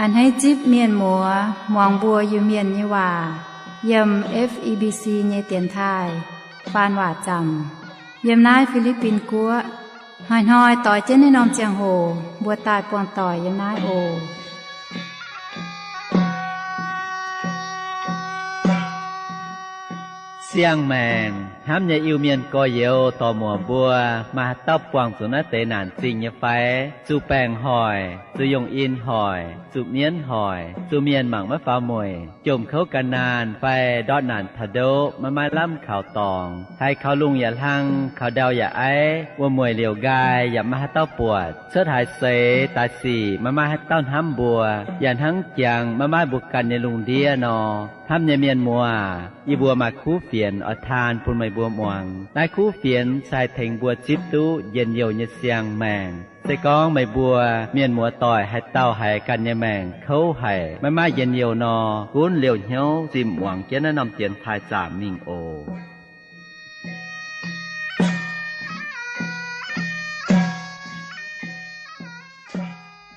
นให้จิบเมียนหมัวมองบัวอยู่เมียนยี่ว่ายำ FEBC เนเตียนไทยปานว่าจำยำนายฟิลิปปินส์กัวหอยต่อยเจ้นในนอมเจียงโหบัวตายปวงต่อยยำนายโอเสียงแมงห้ามอย่าอิวเมียนก็เยวต่อหมัวบัวมาตับกวางสุนัขเตนานสิงยาไฟสูแปงหอยสูยงอินหอยสูเมียนหอยสูเมียนหมังมะฟ้ามวยจมเขากันนานไฟดอดนานทะโดมาไม้ล่ำข่าวตองให้เขาลุงอย่าทังเขาเดาอย่าไอว่ามวยเหลียวกายอย่ามาให้เต้าปวดเสื้อถ่ายเสตาสีมาให้เต้าห้ำบัวอย่าทั้งเจียงมาบุกกันในลุงเดียนอห้ำเมียนมัวอีบัวมาคู่เฟียนอทานพุ่นไม่บัวมวงนายคู่เฟียนชายเถงบัวจิบตู้เย็นเยียวเยเสียงแมงใส่กองไม่บัวเมียนมัวต่อยให้เต้าให้กันยแมงเขาให้ไม่เย็นเยียวนอกุ้นเหลียวเหี้ยวจิมหวังเจ้านำเตียนทายจามนิ่งโอ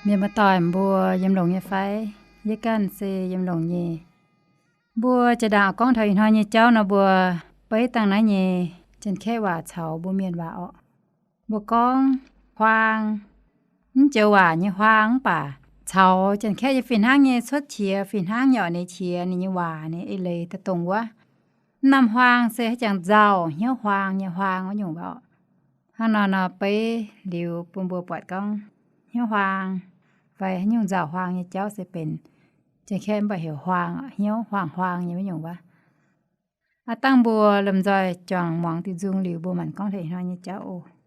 เมียนมาต่อยบัวยำหลงเยไฟเยกันเซยำหลงเยบัวจะด่าก้องเธอหินหอยเยเจ้านะบัวไปตั้งไหนเยจนแค่ว่าเฉาบัวเมียนว่าอ้อบัวก้องควางเจ้าว่าเยควางป่าเฉาจนแค่จะฟินห้างเยสดเชียฟินห้างหย่อในเชียนี่เยว่านี่ไอเลยตะตรงวะนำควางเสให้จังเจ้าเหี้ยวควางเยควางว่าอยู่บ่ห้างนอไปเดี๋ยวปุ่มบัวปอดก้องเหี้ยวควางไปให้ยุ่งเจ้าควางเยเจ้าเสเป็นจะแค่บ่เหี่ยวควางเหี้ยวควางยังไม่อยู่วะตั้งบัวลำจอยจ่องหมองติจุงหลิวบัวมันก้องเถิดน้อยเจ้าโอเ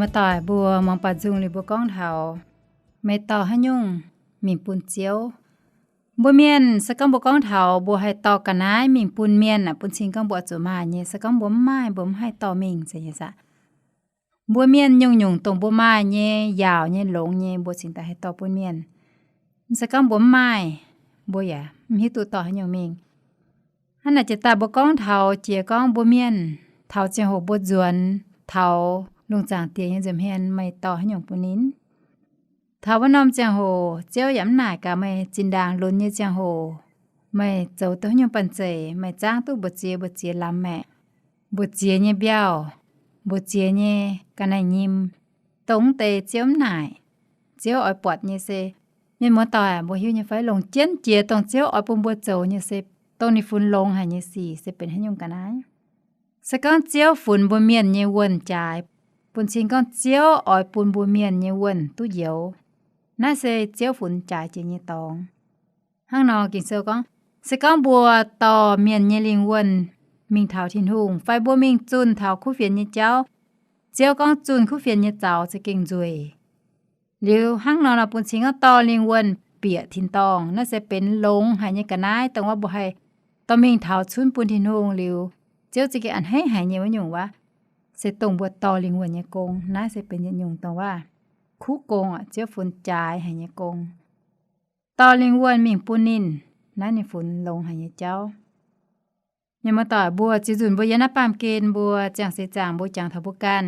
มาต่อยบัวมองปัดจุงหรือบัวก้องเถาไม่ต่อให้ยุ่งมีปูนเจียวบัวเมียนสกัมบัวก้องเถาบัวให้ต่อกันนายมีปูนเมียนน่ะปูนชิงกัมบัวจุมาเนี่ยสกัมบัวไม้บัวให้ต่อมิงใช่ยังซะบัวเมียนยุ่งตรงบัวไม้เนี่ยยาวเนี่ยหลงเนี่ยบัวสิงแต่ให้ต่อปูนเมียนสกัมบัวไม้บัวอย่ามีตัวต่อให้ยุ่งมิงอันน่ะจะตาบัวก้องเถาเจียก้องบัวเมียนเถาเจียหกบัวจวนเถาลงจางเตียยังจำเฮียนไม่ต่อให้หยงปุนินถ้าว่านอมจังโหเจ้าย้ำหน่ายกะไม่จินดางล้นเยจังโหไม่เจ้าตัวหยงปันเจไม่จ้างตู้บเจียลำแม่บเจียเนี่ยเบี้ยวบเจียเนี่ยกันไหนยิมตรงเตเจ้าหน่ายเจ้าอ้อยปวดเนี่ยเซเนี่ยมัวต่อยบัวหิวเนี่ยไฟลงเจียนเจียตรงเจ้าอ้อยปุ่มบัวโจเนี่ยเซตรงนี้ฝุ่นลงหายเนี่ยสี่เซเป็นให้หยงกันนะสกังเจียวฝุ่นบัวเมียนเนี่ยวนจ่ายปุ่นชิงก้อนเจียวอ้อยปุ่นบัวเมียนเนี่ยวนตู้เหียวน่าเสเจียวฝุ่นจ่ายเจียเนี่ยตองห้างนอกินเซลก้องสกังบัวต่อเมียนเนี่ยลิงวนมิงเท้าทินหุงไฟบัวมิงจุนเท้าคู่เฟียนเนี่ยเจ้าเจียวก้องจุนคู่เฟียนเนี่ยเจ้าจะเก่งจุยหรือห้างนอปุ่นชิงก็ต่อลิงวนเปียทินตองน่าจะเป็นลงหายเนี่ยกันนายแต่ว่าบัวให้ต่อมิงเท้าชุนปุ่นทินหุงหรือเจียวจะเกอันให้หายเนี่ยว่าอยู่วะเสตรงบวตอลิงวนยกงน่าจะเป็นยงตรงว่าคู่กงเจ้าฝนจ่ายหายกงตอลิงวนมิงปูนินนั่นในฝนลงหายเจ้ายังมาต่อบัวจิจุนบัวยนาปามเกณฑ์บัวจางเสจางบัวจางทบุกัน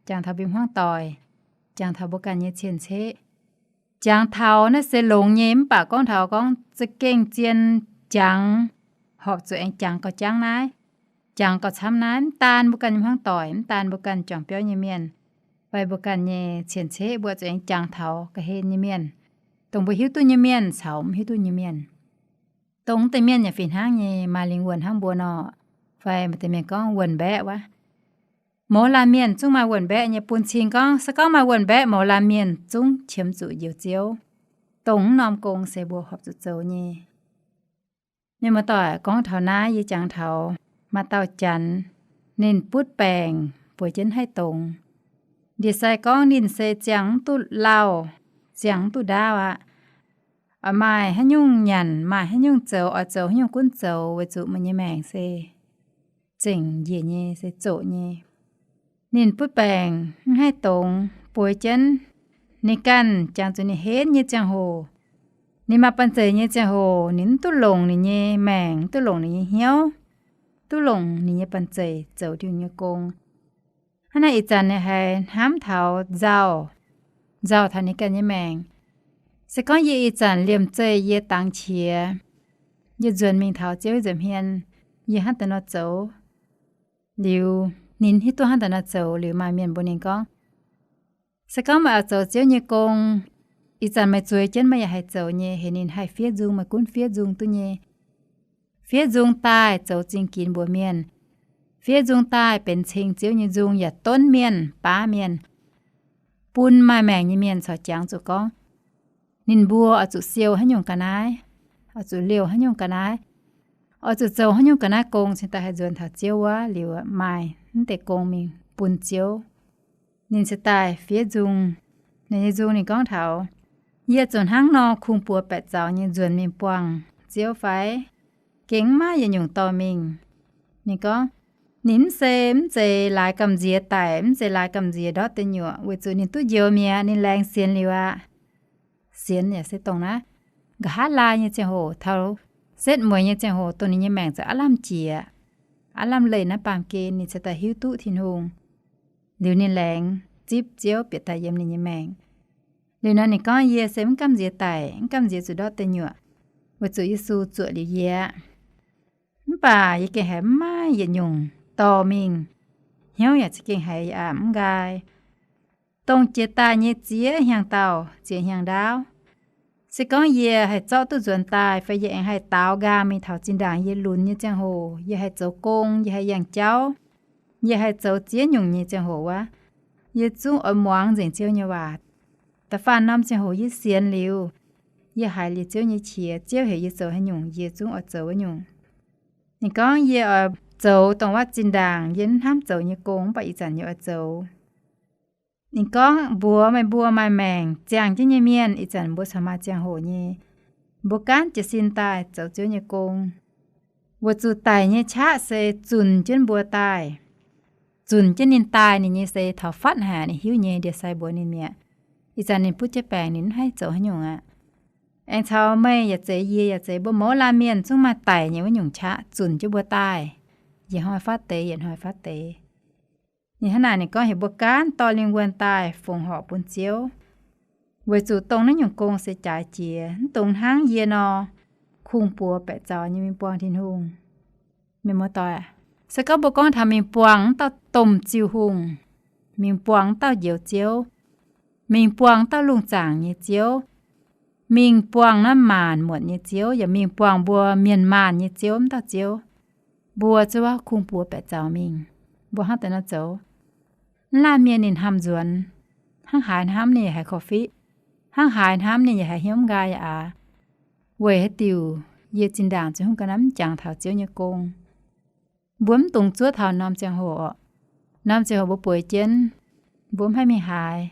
จางทบิมห้องต่อยจางทบุกันเยเชียนเชจางเทาน่าเสลงเย้มปากก้องเทาก้องจะเก่งเจียนจังหอบตัวเองจังก็จังนายจังก็ช้ำนั้นตาลบุกันยำห้างต่อยตาลบุกันจ่องเปียวเยเมียนไปบุกันเยเฉียนเชบัวตัวเองจังเถากะเฮนเยเมียนตรงบุหิวตุเยเมียนเสาหิวตุเยเมียนตรงแต่เมียนอย่าฝินห้างเยมาลิงวนห้างบัวนอไฟมันแต่เมียนก็วนแบะวะหมอลาเมียนจุ้งมาวนแบะเยปูนชิงก็สก้องมาวนแบะหมอลาเมียนจุ้งเฉียมจุเยียวเจียวตรงนอมกงเสบัวหอบจุเจียวเยมาต่อยก้องเถาหน้าเยจังเถามาเต้าจันเน้นปุดแปลงป่วยเจนให้ตรงเดียใส่ก้องนินเซเจียงตุเล่าเจียงตุดาวอะเอาไม้ให้ยุ่งหยันไม้ให้ยุ่งเจียวเอาเจียวให้ยุ่งกุ้นเจียวไว้จุมันยแมงเซเจ๋งเย่เย่เซโจเย่นินปุดแปลงให้ตรงป่วยเจนในกันจางจุนี่เฮ็ดเย่จังโหนี่มาปันเจเย่จังโหนินตุลงนี่เย่แมงตุลงนี่เหี่ยวตุหลงนี่ปันเจเจ้าดิวเนี่ยกงฮันน่ะอีจันเนี่ยให้ห้ามเท้าเจ้าทันนี้กันเนี่ยแมงสก้อนเยอีจันเหลี่ยมเจเยตังเชียเยจวนมิงเท้าเจ้าจำเฮียนเยหันตนอเจ้าหลิวนินที่ตัวหันตนอเจ้าหรือมาเมียนบนนี้ก็สก้อนมาเอาเจ้าเจ้าเนี่ยกงอีจันไม่ช่วยเจนไม่อยากให้เจ้าเนี่ยเห็นนินให้เฟียจุงมากุ้นเฟียจุงตัวเนี่ยเฟียจุงใต้เจ้าจิงกินบัวเมียนเฟียจุงใต้เป็นเชิงเจียวยี่จุงอย่าต้นเมียนป้าเมียนปุนมาแมงยี่เมียนสอดจางจุก้องนินบัวเอาจุเซียวให้ยงกันนายเอาจุเลี้ยวให้ยงกันนายเอาจุเจ้าให้ยงกันนายกงสิตาให้จวนถ้าเจียวว่าเหลียวไม่นั่นแต่กงมิงปุนเจียวนินสไตล์เฟียจุงในยี่จุงนี่ก้องเถาเยี่ยจนห้างนอคุงปัวแปดเจ้ายี่จวนมีปวงเจียวไฟเก่งมากอย่าหยุ่งต่อมิงนี่ก็นินเซมเจลายกำเจียไต่มเจลายกำเจียดอตเตญัวเวจูนินตุเยียวเมียนินแรงเสียนลิวะเสียนเนี่ยเสตรงนะกะหาลายเนี่ยเจโหเท่าเซตมวยเนี่ยเจโหตัวนี้เนี่ยแมงจะอลัมเจียอลัมเลยนะปามเกนนี่จะแต่หิวตุทินหงเดี๋ยวนินแรงจิบเจียวเปียตายเยี่ยมนี่เนี่ยแมงเดี๋ยวนั้นนี่ก็เยเซมกำเจียไต่กำเจียจุดอตเตญัวเวจูยิสูจุดลิเยป่าอย่าเก่งแหมไม่อย่าหยุ่งต่อมิงเหี้ยวอยากจะเก่งให้อ่ำกายตรงเจตาเยเจียเฮียงเต่าเจียเฮียงดาวสิก้องเย่ให้เจ้าตุจวนตายไฟเย่ให้เต่ากามีเถาจินด่างเยลุนเยจังโหเย่ให้เจ้ากงเย่ให้อย่างเจ้าเย่ให้เจ้าเจียหยุ่งเยจังโหวะเย่จุ้งเอาหมวงเจียงเจียวเยวาดแต่ฟ้าน้ำจังโหเย่เสียนหลิวเย่หายเยเจียวเยเฉียเจียวให้เยเจ้าให้หยุ่งเย่จุ้งเอาเจ้าให้หยุ่งนี่ก็เย่เจ้าต้องว่าจินด่างเย็นห้ามเจ้าเยกงไปอีจันเยเจ้า Nên con bùa mai mèng chàng chứ nhẹ miên ý chẳng bùa sama chàng hồ nhé. Bùa cán chỉ xin tài cháu chiếu nhé công. Bùa chủ tài nhé chá sẽ chùn trên bùa tài. Chùn trên nín tài nhé sẽ thảo phát hà nhé hiếu nhé để sai bùa nín mẹ. Ý chẳng nín bút chế bèng nín hay cháu hay nhung ạ. Anh cháu mây ya chế bùa mô la miên chung mà tài nhé với nhung chá chùn cho bùa tài. Giờ hỏi phát tế. Nhìn thế này có hiểu bố cán to liên quan tài phùng họ bốn chiếu. Với chủ tông nó nhung công sẽ trái chìa, tông háng dìa nò, khung bùa bẹ trò như mình buông thiên hùng. Mình mô tòi à? Sẽ có bố con thà mình buông tao tôm chiêu hùng, mình buông tao dịu chiếu, mình buông tao lung chẳng như chiếu, mình buông nó màn một như chiếu, và mình buông bùa miền màn như chiếu tao chiếu. Bùa choว่าkhung bùa bẹ trò mình, bùa hát tên nó cháu. Là miền nín hàm duẩn, hăng hài hàm này hay coffee, hăng hài hàm này hay hiếm gai à. Quay hết tiêu, dễ chín đảng cho không có nắm chẳng thảo chiếu như công. Bướm tung chúa thảo nằm chẳng hộ, nằm chẳng hộ bố bùi chân, bướm hay mi hài,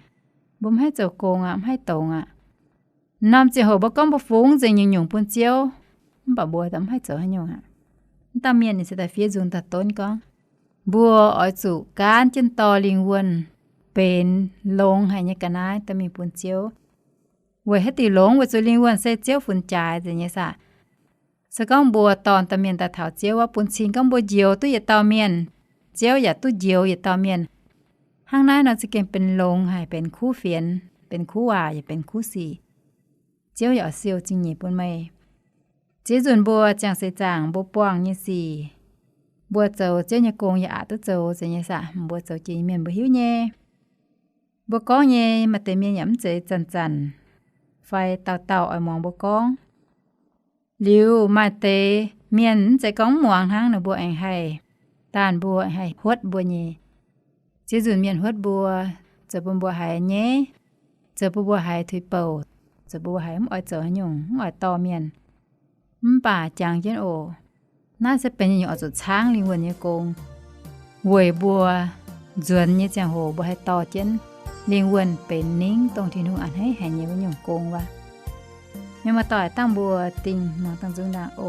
bướm hay dầu công ạ, hay tổng ạ. Nằm chẳng hộ bố con bố phúng dành những nhung buôn chiếu, bà bùi tấm hay dầu hay nhung ạ. Ta miền này sẽ tại phía dùng thật tốn con. Bùa ở chủ cán chân to liên quân, bên lông hay như cái này ta mình buôn chiếu. Với hết tỷ lông với chủ liên quân sẽ chiếu phun trái gì như ça. Sau con bùa tòn ta miền ta thảo chiếuว่าbuôn xin con bùa diều tôiอย่าtao miền, chiếuอย่าtôi diềuอย่าtao miền. Hàng này nó sẽเก็บเป็นลงhayเป็นคู่เฟียนเป็นคู่ว่าอย่าเป็นคู่สี่เจียวอย่าเซียวจริงหญิปุ่นไม่เจียวจุนบัวจังเสจางบัวปวงยี่สี่บัวเจ้าเจ้าเนี่ยกงอย่าตัวเจ้าจะเนี่ยสะบัวเจ้าจีเมียนบัวหิวเนี่ยบัวก้องเนี่ยมาเตมีย้ำเจจันไฟเต่าไอมองบัวก้องลิวมาเตเมียนใจก้องมวงทั้งหนูบัวแองให้ตานบัวให้ฮดบัวเนี่ยเจียวจุนเมียนฮดบัวเจ้าบัวหายเนี่ยเจ้าบัวหายถุยเป่าเจ้าบัวหายอ้อยเจ้าหยงอ้อยตอเมียนป่าจางเจนโอน่าจะเป็นอย่างอจุดช้างลิงวนยี่กงหวยบัวจวนยี่จังโหบัวให้ต่อเจนลิงวนเป็นนิ้งตรงที่นุ่งอันให้หายยี่วันหยงกงวะยังมาต่อยตั้งบัวติงมองตั้งจุงดาโอ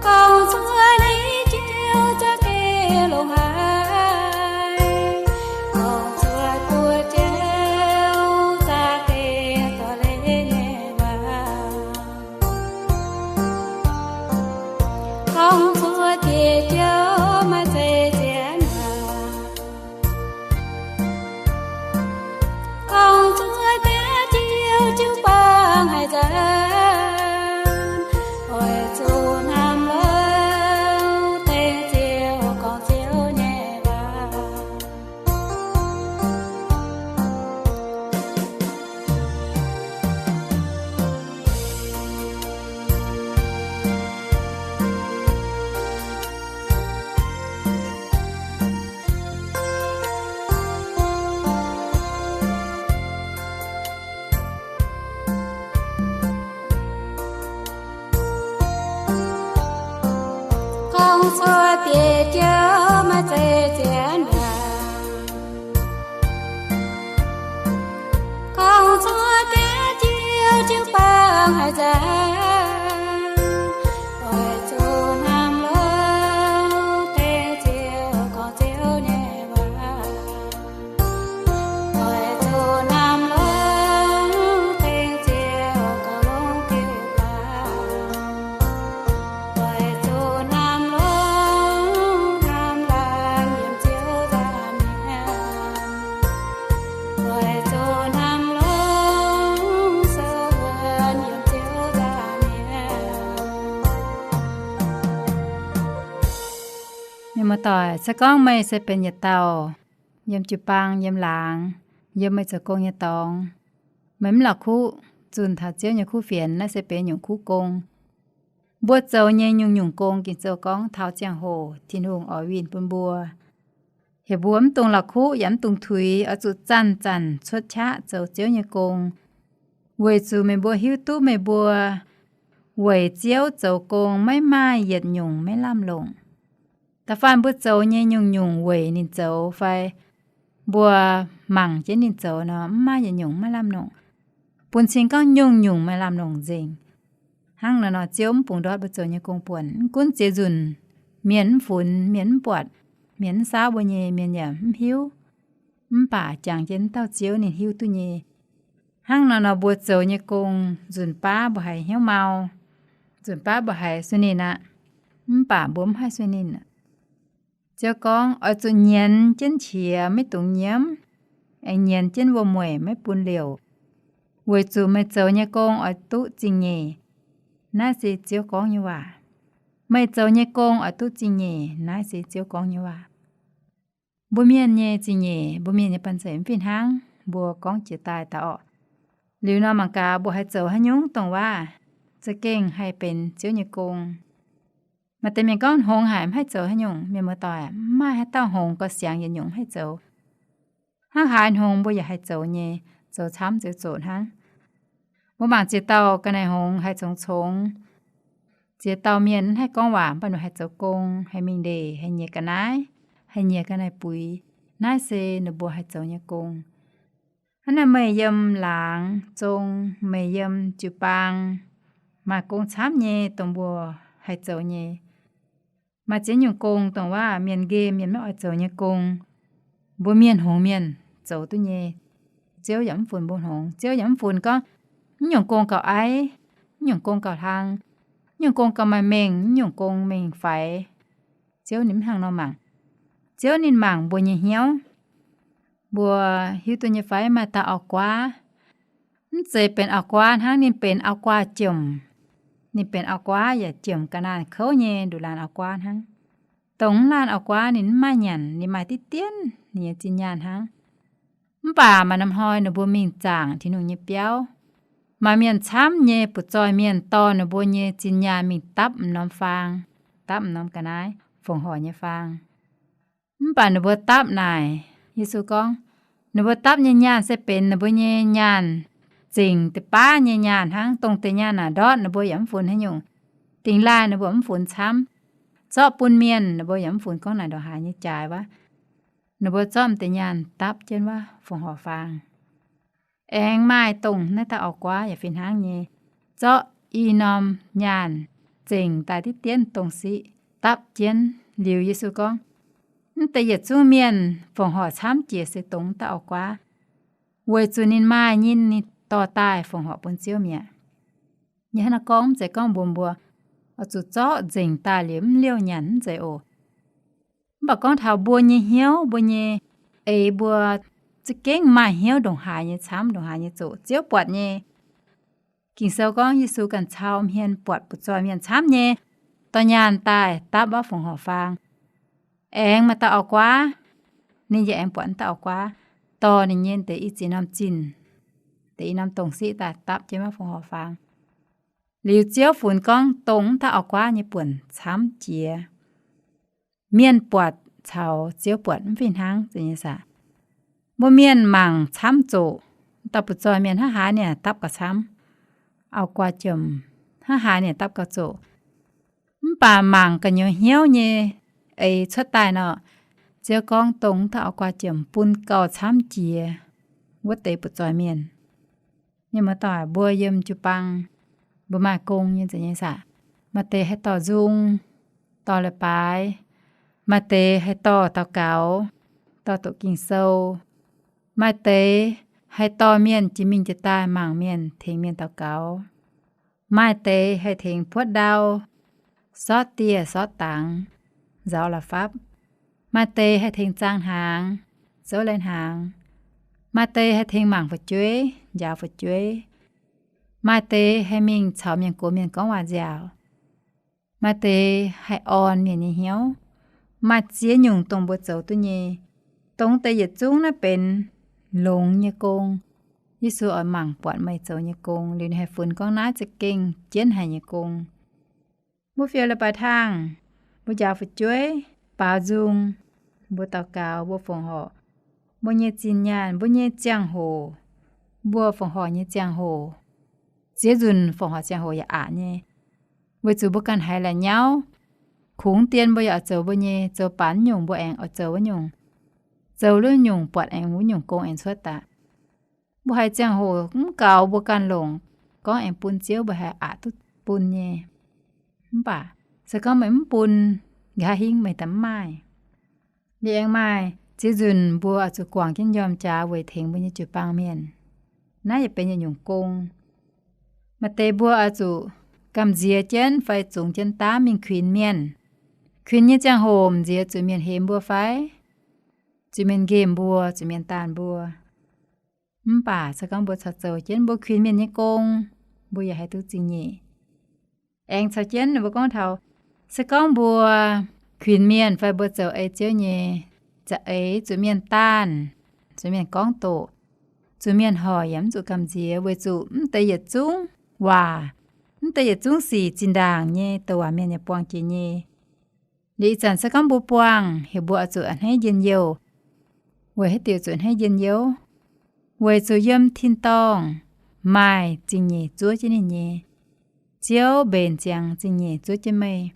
Con xưa xóa tiệt chớ mà chê chén con xóa té chiêu chiêu băng hai giá ôi chú nam lâu té chiêu con chiêu nhẹ bà ôi chú nam lâu té chiêu con lông kêu bà ôi chú nam lâu nam lang yếm chiêu ra nhẹ ôi chú nam lâu sơ vân yếm chiêu ra nhẹ nhưng mà tỏi sẽ có mây sẽเป็นnhiệt tàu yếm chụp băng yếm làng yếm mây sẽ công nhiệt tòng mấy là khu chun thà chiếu như khu phiền nó sẽเป็นnhững khu công bùa dầu nhẹ nhung nhung công kinh dầu con thao giang hồ thiên hùng ở viên bún bùa hiệp buồm tung là khu yếm tung thủy ở chỗ chăn chăn xuất chá dầu chiếu như công quầy chú mày bùa hiu tú mày bùa quầy chiếu dầu công mấy mai yết nhung mấy lam lồng ta phan bút dầu nhẹ nhung nhung quầy nín dầu phải bùa mảng trên nín dầu nó mai yết nhung mấy lam lồng buồn xin con nhung nhung mấy lam lồng dình hăng nó chiếu bùng đót bút dầu như công buồn cuốn chế dùn miễn phun miễn bọt miễn sao bùa nhẹ miễn nhảm hiu bà chẳng trên tao chiếu nín hiu tu nhẹ hăng nó bút dầu như công dùn pa bùa hay hiếu mau dùn pa bùa hay xuân nín ạ bà bốm hay xuân nín ạ cho con ở chỗ nhện trên chìa mấy tụng nhiễm anh nhện trên vô mùi mấy bún liều quầy chủ mấy cháu nhà con ở tụ trình nhì nãy sẽ chiếu con như vậy mấy cháu nhà con ở tụ trình nhì nãy sẽ chiếu con như vậy bố miền nhẹ trình nhì bố miền nhà bàn sấy phiền hang bố con chỉ tài tạo liều nào mà cả bố hai cháu hai nhúng tổngว่าจะเก่งให้เป็นเจ้าnhà con mà tại mình con hồng hải hay dấu hay nhung mình mới tỏi mà hay tao hồng có sáng yên nhung hay dấu hang hải hồng bây giờ hay dấu nhé dấu chám dấu trộn hang bố bạn chỉ tao cái này hồng hay trống trống chỉ tao miền hay con hỏa bạn hay dấu công hay mình đề hay nhẹ cái này bùi nái xe nửa bùa hay dấu nhẹ công hắn là mày yếm láng trông mày yếm chụp băng mà công chám nhé tổng bùa hay dấu nhé mà chỉ nhung công tổngว่าmiền ghê miềnไม่อดเจ้าเนี่ยกงบ่เมียนหงเมียนเจ้าตัวเนี่ยเจ้าย้ำฝนบนหงเจ้าย้ำฝนก็nhung công cậu ấy nhung công cậu thang nhung công cậu mà mình nhung công mình phải จ้าnín hàng nó mảng จ้าnín mảng bùa nhẹ hiếu bùa hiếuตัวเนี่ยphải mà taเอากว่านี่จะเป็นเอากว่าทั้งนี่เป็นเอากว่าจุ่มนี่เป็นเอากว่าอย่าเจียมกันนานเขาเย่ดูลานเอากว่าทั้งตรงลานเอากว่านี่มาหยันนี่มาที่เตี้ยนนี่จินยานทั้งป่ามานำหอยนบัวมิงจางที่หนูเยี่เปียวมาเมียนช้ำเย่ปุจอยเมียนตอนบัวเย่จินยานมิงตับน้ำฟางตับน้ำกันนายฝงหอยเย่ฟางป่านบัวตับนายยิสุกองนบัวตับเย่ยานเสเป็นนบัวเย่ยานจริงแต่ป้าเนี่ยยานทั้งตรงแต่ยานน่ะดอดนะบ่ยำฝนให้ยุงติงลายนะบ่ยำฝนช้ำเจาะปูนเมียนนะบ่ยำฝนของนายดอกหายนี่จ่ายว่านะบ่จ้อมแต่ยานตับเช่นว่าฝงหอฟางแองไม้ตรงน่าตาออกกว่าอย่าฟินหางนี่เจาะอีนอมยานจริงตายที่เตี้ยนตรงสิตับเจียนหลิวยิสุกองแต่เหยียดสู้เมียนฝงหอช้ำเจียสิตรงตาออกกว่าเวจุนินไม้ยินนี่ต่อตายฝงหอบนเจียวเมียยาหน้าก้องใจก้องบวมบัวเอาจุดเจาะเจิงตาเหลี่ยมเลี้ยวหยันใจโอบอกก้องเท้าบัวเยี่เหี้ยวบัวเยี่บัวจะเก่งมาเหี้ยวดงหายเยี่ช้ำดงหายเยี่โจเจียวปวดเยี่กินเซลก้องยิสูกันเช้าเมียนปวดปุจจอยเมียนช้ำเยี่ตอนยานตายตับว่าฝงหอบฟางมาตาเอากว่านี่อย่าปวดตาเอากว่าตอนี่เย็นแต่อีจีน้ำจินแต่อีน้ำตรงสิแต่ตับเจ้ามาฝงหอฟางหลิวเจียวฝุ่นก้องตรงถ้าเอากว่าญี่ปุ่นช้ำเจียเมียนปวดเฉาเจียวปวดมันฟินหางจะยังสะบ่เมียนหมั่งช้ำโจตับปุจจอยเมียนหาเนี่ยตับกับช้ำเอากว่าจมหาเนี่ยตับกับโจ bà mảng cả nhiều hiếu nhé ấy xuất tài nọ chiếu con tống thảo qua chấm bún cầu chám chìa vứt tế bột giỏi miền nhưng mà tỏi bua yếm chụp băng bữa mà cung như thế như sao mà tê hay tỏ dung tỏ lại bái mà tê hay tỏ tao cáo tỏ tổ kinh sâu mà tê hay tỏ miền chỉ mình chỉ tai mảng miền thì miền tao cáo mai tê hay thiền phuất đau xót tia xót tảng giáo là pháp mai tê hay thiền trang hàng dấu lên hàng mai tê hay thiền mảng vật chuế giáo vật chuế mai tê hay mình chào miền của miền có hòa dạo mai tê hay on miền như hiếu mai chia nhung tông bột dầu tôi nhé tông tê dịch chúng nóเป็นlùng như cung như sự ở mảng bọn mày dầu như cung liền hay phun con náจะเก่งchiến hay như cung bố phía là bài thang bố giáo vật chuế bảo dung bố tàu cao bố phòng họ bố nhé chín nhàn bố nhé giang hồ bố phòng họ nhé giang hồ dễ dùn phòng họ giang hồ ya ả nhé với chú bố cần hay là nhau khủng tiền bố ya dầu bố nhé dầu bán nhung bố anh ở dầu bố nhung dầu lưu nhung bọt anh bố nhung công anh xuất tạ bố hay giang hồ cũng cao bố cần lồng có anh bún chiếu bố hay ả tốt bún nhé bà sẽ có mấy bún gà hình mấy tấm mai đi anh mai chỉ dùn bố ở chỗ quảng kinh yom trà với thiền bố như chú bang miền nãy giờ bên nhung công mà tê bùa ở chỗ cầm dìa chân phải dùng chân tá mình khuyên miền khuyên như trang hồm dìa chỗ miền hềm bùa phải chỗ miền game bùa chỗ miền tàn bùa bà sẽ con bùa thật sự chân bùa khuyên miền như công bùa giờ hay tu gì nhỉ anh sao chân bùa con thầu sẽ con bùa khuyên miền phải bùa chỗ ấy chiếu nhỉ chỗ ấy chỗ miền tàn chỗ miền con tổ chỗ miền hỏi yếm chỗ cầm dìa với chỗ tây nhật chúng wow tây nhật chúng xì chín đàng nhé tàu à miền nhật quang chỉ nhé đi chẳng sẽ có bố quang hiểu bộ chỗ anh hay dân nhiều với hết tiêu chỗ anh hay dân nhiều với chỗ yếm thiên tông mai chính nhé chúa trên này nhé chiếu bền chẳng chính nhé chúa trên mây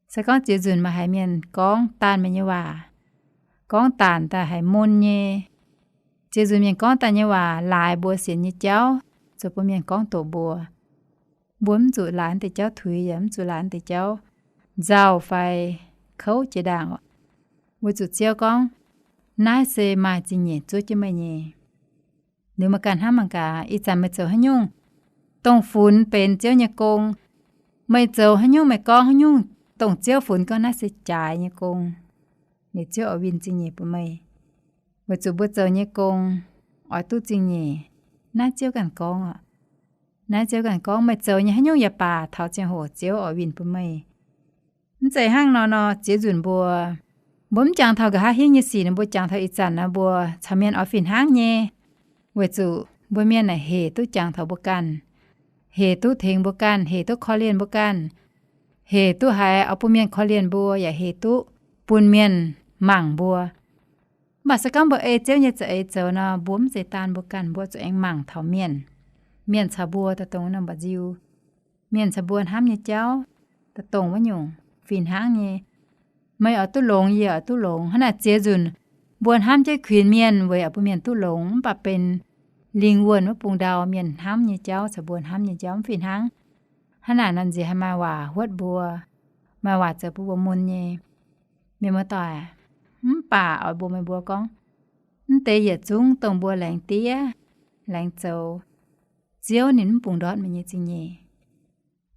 sẽ có chiếu dùn mà hai miền con tàn mà như hòa con tàn ta hai môn nhé chiếu dùn miền con tàn như hòa lại bùa xiên như cháu rồi bố miền con tổ bùa bốn chủ lán thì cháu thủy yếm chủ lán thì cháu giàu phải khấu chế đảng với chủ chiếu con nãy xe mai chỉ nhẹ chúa chứ mày nhẹ nếu mà cần ham bằng cả ít chẳng mày chờ hay nhung tổng phun bên chiếu nhà công mày chờ hay nhung mày con hay nhung tổng chiếu phun con nãy xe trái nhà công để chiếu ở bên chỉ nhẹ của mày với chủ bữa chờ nhà công ở tu chỉ nhẹ nãy chiếu cần con ạ nãy chiếu cần con mày chờ nhà hay nhung nhà bà tháo trên hồ chiếu ở bên của mày chạy hang nó chỉ dùn bùa bấm chàng thầu cả hiên như xì nên bùa chàng thầu ít chẳng là bùa chăm miên ở phiền hang nhé với chủ bùa miên này hệ tu chàng thầu bùa can hệ tu thiền bùa can hệ tu khó liên bùa can hệ tu hai ở bùa miên khó liên bùa ya hệ tu bùn miên mảng bùa bà sẽ có bùa ấy chéo như chạy chéo nó bấm dây tan bùa can bùa cho anh mảng thầu miên chả bùa ta tông nó bà diu miên chả bùa ham như cháu ta tông với nhung phiền hang nhé mấy ở tu lồng gì ở tu lồng hắn là chế dùn buồn ham chơi khuyên miền với ở bên miền tu lồng bàเป็นลิงวนว่าปุงดาวmiền ham như cháu sẽ buồn ham như cháu phiền hang hắn làนั่นสิให้มาว่าฮวดบัวมาว่าจะบัวมุนnhé miền mà tỏi bà ởบัวไม่บัวcon tê giờ chúng tôngบัวlạnh tía lạnh châu chiếu nínปุงđót mình như gì nhé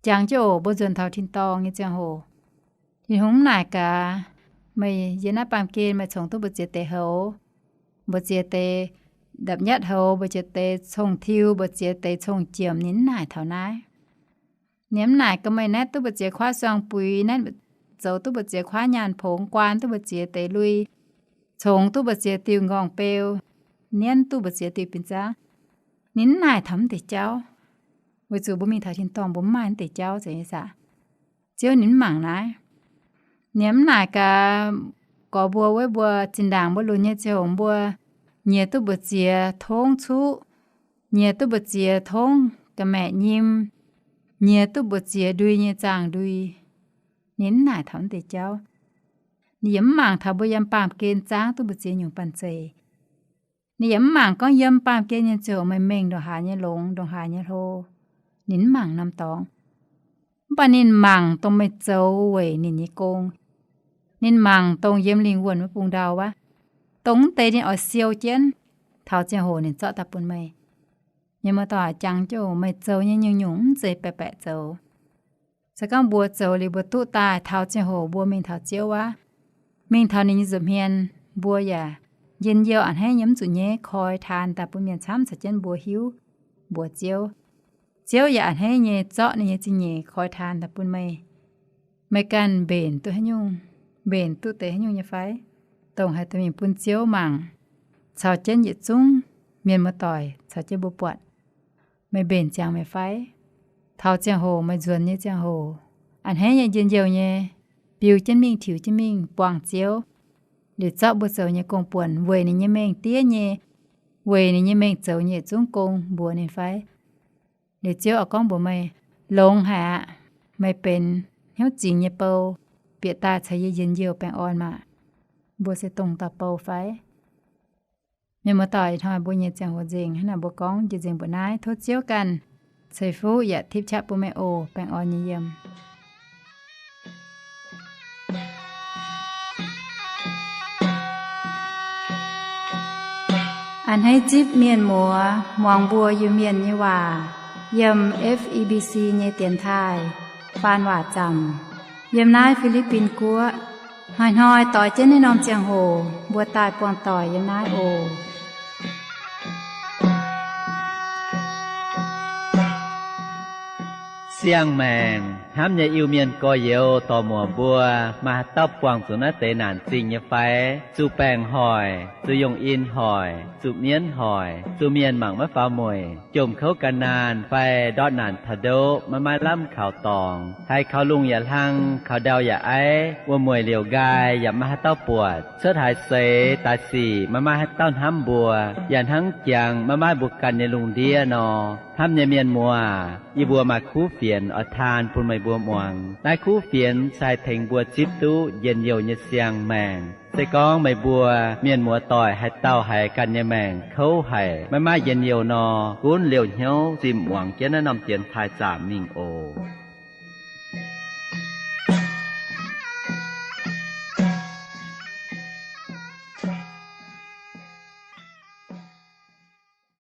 chẳng choบัวdần thao thiên tông như chẳng hồ thì hôm nay cả mày giờ nó bằng kia mày trồng tôi bớt tê hậu bớt tê đập nhất hậu bớt tê trồng thiêu bớt tê trồng chiếm nín nải thảo nái ném nải cái mày nét tôi bớt khóa xoang bùi nét dầu tôi bớt khóa nhàn phồng quan tôi bớt tê lui trồng tôi bớt tiêu ngọn bèo nén tôi bớt tiêu pin giá nín nải thấm tê cháu với dù bố mình thảo thiên tông bố mai tê cháu vậy sao chiếu nín mảng nái ném nải cả có bùa với bùa chín đàng bùa luôn như chiều bùa nhiều tu bùa chia thông chú nhiều tu bùa chia thông cái mẹ nhím nhiều tu bùa chia đuôi như chàng đuôi นินหน่ายถอนติเจ้านิยมหม่างถ้าบ่ยำปามเกณฑ์จ้างตุบเจียอยู่ปันเจนิยมหม่างก็ยำปามเกณฑ์ยันเจอไม่เม่งดอกหาเนี่ยหลงดอกหาเนี่ยโทนินหม่างนำตองปานินหม่างต้องไม่เจ้าเว่ยนินยี่กงนินหม่างตรงเยี่ยมลิงวนมาปุงดาววะตรงเตนี่เอาเซียวเจียนเท้าเจียโหนินเจาะตะปุนไม่ยังมาต่อจังโจไม่เจ้าเนี่ยยุ่งยุ่งเจแปะเจ้าสักกังบัวเจ้าหรือบัวตู้ตายเท้าเจียโหบัวมิงเท้าเจียววะมิงเท้านี่ยิ่งเฮียนบัวอย่าเย็นเยียวอันให้ย้ำจุเย่คอยทานแต่ปุ่นเมียนช้ำสัจเจนบัวหิวบัวเจียวอย่าอันให้เย่เจาะนี่จิเย่คอยทานแต่ปุ่นไม่กันเบนตัวให้ยุ่งเบนตู้เตะให้ยุ่งอย่าไฟต้องให้ตัวมีปุ่นเจียวมั่งชาวเจนหยุดจุ้งเมียนมาต่อยชาวเจบัวปวดไม่เบนจางไม่ไฟเท้าเจียงโหไม่จวนเนี่ยเจียงโหอันให้เย็นเยียวเย่ปิวเจนมิงถิวเจนมิงปวางเจียวหรือเจ้าบัวเจ้าเนี่ยกงป่วนเวนี่เนี่ยแมงเตี้ยเนี่ยเวนี่เนี่ยแมงเจ้าเนี่ยจุ้งกงบัวในไฟหรือเจ้าเอาก้องบัวไม่ลงหาไม่เป็นเหี้ยวจริงเนี่ยเปาเปียตาใช้เย็นเยียวแปลงอ่อนมาบัวเสตรงตาเปาไฟเมื่อมาต่อยทำบัวเนี่ยจังหัวเจงให้น่ะบัวก้องจะเจงบัวนายทดเจียวกันใส่ฟูอย่าทิพย์ชะปุไม่โอแปลงอ่อนเยี่ยมอันให้จิบเมียนหมัวมองบัวอยู่เมียนยี่ว่าเยี่ยม FEBC เยเตียนไทยปานว่าจำเยี่ยมนายฟิลิปปินส์กัวหอยต่อยเจนในนอมเจียงโหบัวตายปวงต่อยเยี่ยมนายโอเสียงแมงห้ามอย่าอิวเมียนก็เยียวต่อหมัวบัวมาตับกวางสุนัขเตนานสิงยาไฟสู่แปงหอยสู่ยงอินหอยสู่เมียนหอยสู่เมียนหมังมะฟ้ามวยจมเข้ากันนานไฟดอดนานทะโดมาล่ำข่าวตองไทยเขาลุงอย่าลังเขาเดาอย่าไอว่ามวยเหลียวกายอย่ามาให้เต้าปวดเสื้อถ่ายเสตาสีมาให้เต้าห้ำบัวอย่าทั้งเจียงมาบุกกันในลุงเดียนอห้ำอย่าเมียนมัวอีบัวมาคู่เฟียนอทานพูนไม่บัวมวงนายคู่เฟียนชายเถงบัวจิบตู้เย็นเยียวเยเสียงแมงใส่กองไม่บัวเมียนมัวต่อยให้เต้าให้กันเยแมงเขาให้ไม่เย็นเยียวนอกุ้นเหลียวเหี้ยวจิมหวังเจนนำเจียนทายจามมิงโอ